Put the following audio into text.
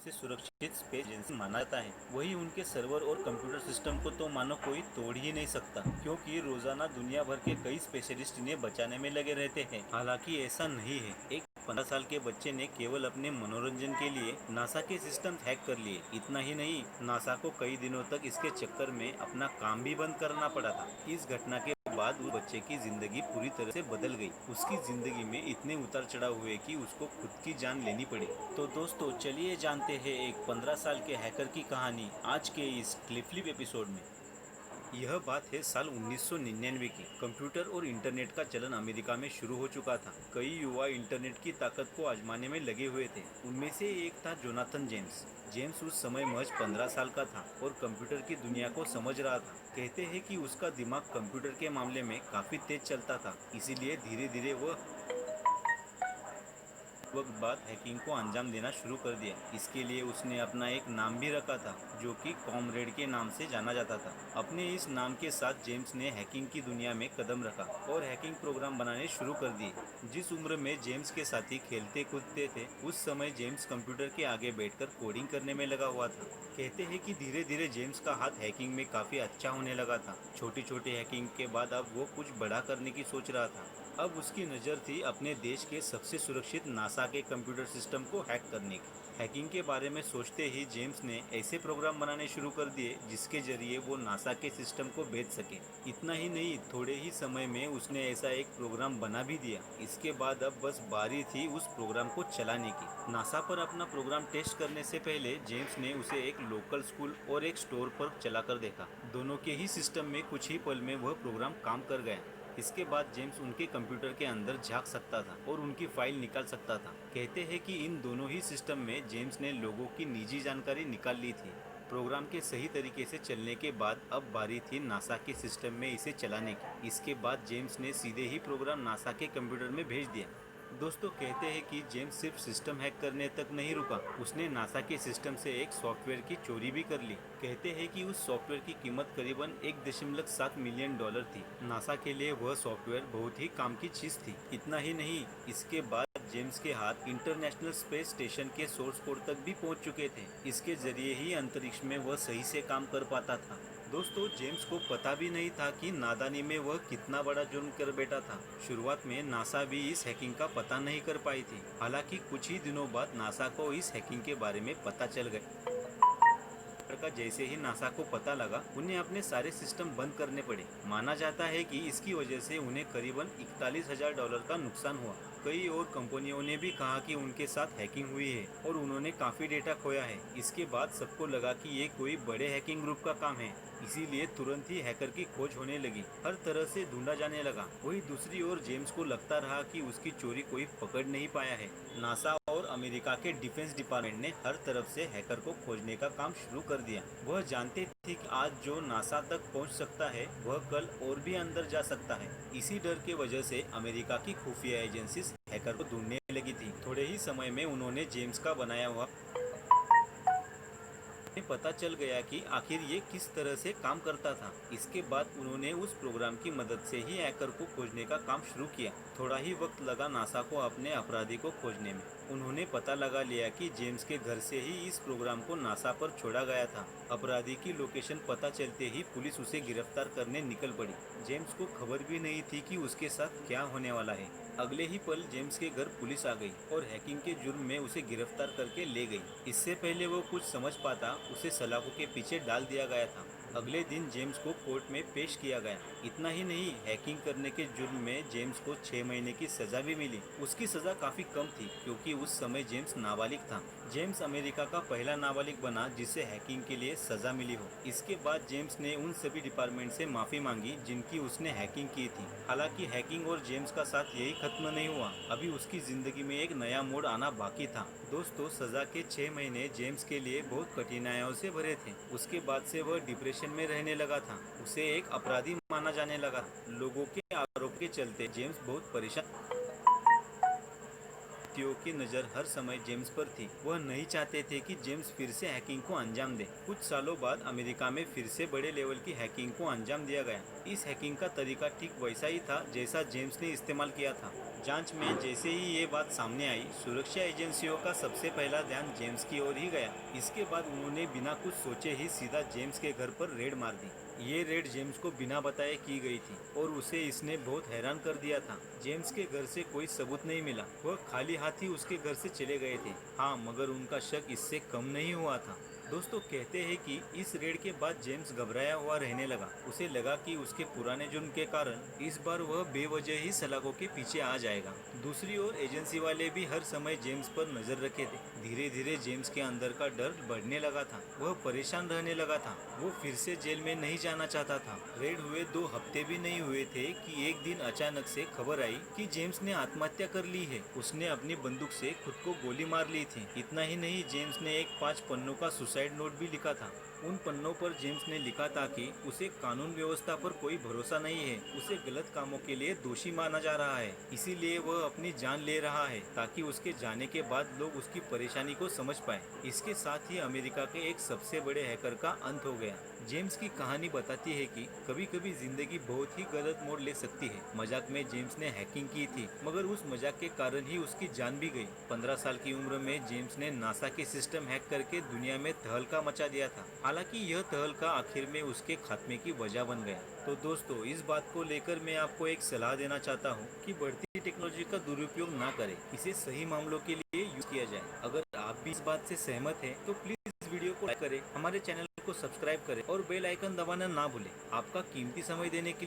से सुरक्षित space agency माना जाता है, वही उनके सर्वर और कंप्यूटर सिस्टम को तो मानो कोई तोड़ ही नहीं सकता, क्योंकि रोजाना दुनिया भर के कई स्पेशलिस्ट इन्हें बचाने में लगे रहते हैं। हालांकि ऐसा नहीं है। एक 15 साल के बच्चे ने केवल अपने मनोरंजन के लिए नासा के सिस्टम हैक कर लिए। इतना ही नहीं, नासा को कई दिनों तक इसके चक्कर में अपना काम भी बंद करना पड़ा था। इस घटना के बाद उस बच्चे की जिंदगी पूरी तरह से बदल गई। उसकी जिंदगी में इतने उतार चढ़ाव हुए कि उसको खुद की जान लेनी पड़ी। तो दोस्तों, चलिए जानते हैं एक 15 साल के हैकर की कहानी आज के इस क्लिपलिप एपिसोड में। यह बात है साल 1999 की। कंप्यूटर और इंटरनेट का चलन अमेरिका में शुरू हो चुका था। कई युवा इंटरनेट की ताकत को आजमाने में लगे हुए थे। उनमें से एक था जोनाथन जेम्स। जेम्स उस समय महज 15 साल का था और कंप्यूटर की दुनिया को समझ रहा था। कहते हैं कि उसका दिमाग कंप्यूटर के मामले में काफ़ी तेज चलता था, इसीलिए धीरे धीरे वह वक्त बाद हैकिंग को अंजाम देना शुरू कर दिया। इसके लिए उसने अपना एक नाम भी रखा था, जो कि कॉमरेड के नाम से जाना जाता था। अपने इस नाम के साथ जेम्स ने हैकिंग की दुनिया में कदम रखा और हैकिंग प्रोग्राम बनाने शुरू कर दिए। जिस उम्र में जेम्स के साथी खेलते कूदते थे, उस समय जेम्स कंप्यूटर के आगे बैठकर कोडिंग करने में लगा हुआ था। कहते हैं कि धीरे धीरे जेम्स का हाथ हैकिंग में काफ़ी अच्छा होने लगा था। छोटी छोटी हैकिंग के बाद अब वो कुछ बड़ा करने की सोच रहा था। अब उसकी नज़र थी अपने देश के सबसे सुरक्षित नासा के कंप्यूटर सिस्टम को हैक करने की। हैकिंग के बारे में सोचते ही जेम्स ने ऐसे प्रोग्राम बनाने शुरू कर दिए जिसके जरिए वो नासा के सिस्टम को भेज सके। इतना ही नहीं, थोड़े ही समय में उसने ऐसा एक प्रोग्राम बना भी दिया। इसके बाद अब बस बारी थी उस प्रोग्राम को चलाने की। नासा पर अपना प्रोग्राम टेस्ट करने से पहले जेम्स ने उसे एक लोकल स्कूल और एक स्टोर पर चलाकर देखा। दोनों के ही सिस्टम में कुछ ही पल में वह प्रोग्राम काम कर गया। इसके बाद जेम्स उनके कंप्यूटर के अंदर झांक सकता था और उनकी फाइल निकाल सकता था। कहते हैं कि इन दोनों ही सिस्टम में जेम्स ने लोगों की निजी जानकारी निकाल ली थी। प्रोग्राम के सही तरीके से चलने के बाद अब बारी थी नासा के सिस्टम में इसे चलाने की। इसके बाद जेम्स ने सीधे ही प्रोग्राम नासा के कंप्यूटर में भेज दिया। दोस्तों, कहते हैं कि जेम्स सिर्फ सिस्टम हैक करने तक नहीं रुका, उसने नासा के सिस्टम से एक सॉफ्टवेयर की चोरी भी कर ली। कहते हैं कि उस सॉफ्टवेयर की कीमत करीबन $1.7 मिलियन थी। नासा के लिए वह सॉफ्टवेयर बहुत ही काम की चीज़ थी। इतना ही नहीं, इसके बाद जेम्स के हाथ इंटरनेशनल स्पेस स्टेशन के सोर्स कोड तक भी पहुंच चुके थे। इसके जरिए ही अंतरिक्ष में वह सही से काम कर पाता था। दोस्तों, जेम्स को पता भी नहीं था कि नादानी में वह कितना बड़ा जुर्म कर बैठा था। शुरुआत में नासा भी इस हैकिंग का पता नहीं कर पाई थी। हालांकि कुछ ही दिनों बाद नासा को इस हैकिंग के बारे में पता चल गया। का जैसे ही नासा को पता लगा, उन्हें अपने सारे सिस्टम बंद करने पड़े। माना जाता है कि इसकी वजह से उन्हें करीबन $41,000 का नुकसान हुआ। कई और कंपनियों ने भी कहा कि उनके साथ हैकिंग हुई है और उन्होंने काफ़ी डेटा खोया है। इसके बाद सबको लगा कि ये कोई बड़े हैकिंग ग्रुप का काम है, इसीलिए तुरंत ही हैकर की खोज होने लगी। हर तरह से ढूंढा जाने लगा। वही दूसरी ओर जेम्स को लगता रहा कि उसकी चोरी कोई पकड़ नहीं पाया है। नासा और अमेरिका के डिफेंस डिपार्टमेंट ने हर तरफ से हैकर को खोजने का काम शुरू कर दिया। वह जानते थे कि आज जो नासा तक पहुंच सकता है, वह कल और भी अंदर जा सकता है। इसी डर की वजह से अमेरिका की खुफिया एजेंसी हैकर को ढूंढने लगी थी। थोड़े ही समय में उन्होंने जेम्स का बनाया हुआ उन्हें पता चल गया कि आखिर ये किस तरह से काम करता था। इसके बाद उन्होंने उस प्रोग्राम की मदद से ही हैकर को खोजने का काम शुरू किया। थोड़ा ही वक्त लगा नासा को अपने अपराधी को खोजने में। उन्होंने पता लगा लिया कि जेम्स के घर से ही इस प्रोग्राम को नासा पर छोड़ा गया था। अपराधी की लोकेशन पता चलते ही पुलिस उसे गिरफ्तार करने निकल पड़ी। जेम्स को खबर भी नहीं थी कि उसके साथ क्या होने वाला है। अगले ही पल जेम्स के घर पुलिस आ गई और हैकिंग के जुर्म में उसे गिरफ्तार करके ले गई। इससे पहले वो कुछ समझ पाता, उसे सलाखों के पीछे डाल दिया गया था। अगले दिन जेम्स को कोर्ट में पेश किया गया। इतना ही नहीं, हैकिंग करने के जुर्म में जेम्स को 6 महीने की सजा भी मिली। उसकी सजा काफी कम थी, क्योंकि उस समय जेम्स नाबालिग था। जेम्स अमेरिका का पहला नाबालिग बना जिसे हैकिंग के लिए सजा मिली हो। इसके बाद जेम्स ने उन सभी डिपार्टमेंट से माफी मांगी जिनकी उसने हैकिंग की थी। हालांकि हैकिंग और जेम्स का साथ यही खत्म नहीं हुआ। अभी उसकी जिंदगी में एक नया मोड़ आना बाकी था। दोस्तों, सजा के 6 महीने जेम्स के लिए बहुत कठिनाइयों से भरे थे। उसके बाद से वह डिप्रेशन में रहने लगा था। उसे एक अपराधी माना जाने लगा। लोगों के आरोप के चलते जेम्स बहुत परेशान। व्यक्तियों की नज़र हर समय जेम्स पर थी। वह नहीं चाहते थे कि जेम्स फिर से हैकिंग को अंजाम दे। कुछ सालों बाद अमेरिका में फिर से बड़े लेवल की हैकिंग को अंजाम दिया गया। इस हैकिंग का तरीका ठीक वैसा ही था जैसा जेम्स ने इस्तेमाल किया था। जांच में जैसे ही ये बात सामने आई, सुरक्षा एजेंसियों का सबसे पहला ध्यान जेम्स की ओर ही गया। इसके बाद उन्होंने बिना कुछ सोचे ही सीधा जेम्स के घर पर रेड मार दी। ये रेड जेम्स को बिना बताए की गई थी और उसे इसने बहुत हैरान कर दिया था। जेम्स के घर से कोई सबूत नहीं मिला, वह खाली हाथ ही उसके घर से चले गए थे। हाँ, मगर उनका शक इससे कम नहीं हुआ था। दोस्तों, कहते हैं कि इस रेड के बाद जेम्स घबराया हुआ रहने लगा। उसे लगा कि उसके पुराने जुर्म के कारण इस बार वह बेवजह ही सलाखों के पीछे आ जाएगा। दूसरी ओर एजेंसी वाले भी हर समय जेम्स पर नजर रखे थे। धीरे धीरे जेम्स के अंदर का डर बढ़ने लगा था। वह परेशान रहने लगा था। वो फिर से जेल में नहीं जाना चाहता था। रेड हुए 2 हफ्ते भी नहीं हुए थे कि एक दिन अचानक से खबर आई कि जेम्स ने आत्महत्या कर ली है। उसने अपनी बंदूक से खुद को गोली मार ली थी। इतना ही नहीं, जेम्स ने एक 5 पन्नों का सुसाइड नोट भी लिखा था। उन पन्नों पर जेम्स ने लिखा था कि उसे कानून व्यवस्था पर कोई भरोसा नहीं है, उसे गलत कामों के लिए दोषी माना जा रहा है, इसीलिए वह अपनी जान ले रहा है ताकि उसके जाने के बाद लोग उसकी परेशानी को समझ पाए। इसके साथ ही अमेरिका के एक सबसे बड़े हैकर का अंत हो गया। जेम्स की कहानी बताती है कि कभी कभी जिंदगी बहुत ही गलत मोड़ ले सकती है। मजाक में जेम्स ने हैकिंग की थी, मगर उस मजाक के कारण ही उसकी जान भी गई। 15 साल की उम्र में जेम्स ने नासा के सिस्टम हैक करके दुनिया में तहलका मचा दिया था। हालांकि यह तहलका आखिर में उसके खात्मे की वजह बन गया। तो दोस्तों, इस बात को लेकर मैं आपको एक सलाह देना चाहता हूँ कि बढ़ती टेक्नोलॉजी का दुरुपयोग ना करें, इसे सही मामलों के लिए यूज किया जाए। अगर आप भी इस बात से सहमत हैं तो प्लीज इस वीडियो को लाइक करें, हमारे चैनल को सब्सक्राइब करें और बेल आइकन दबाना ना भूलें। आपका कीमती समय देने के लिए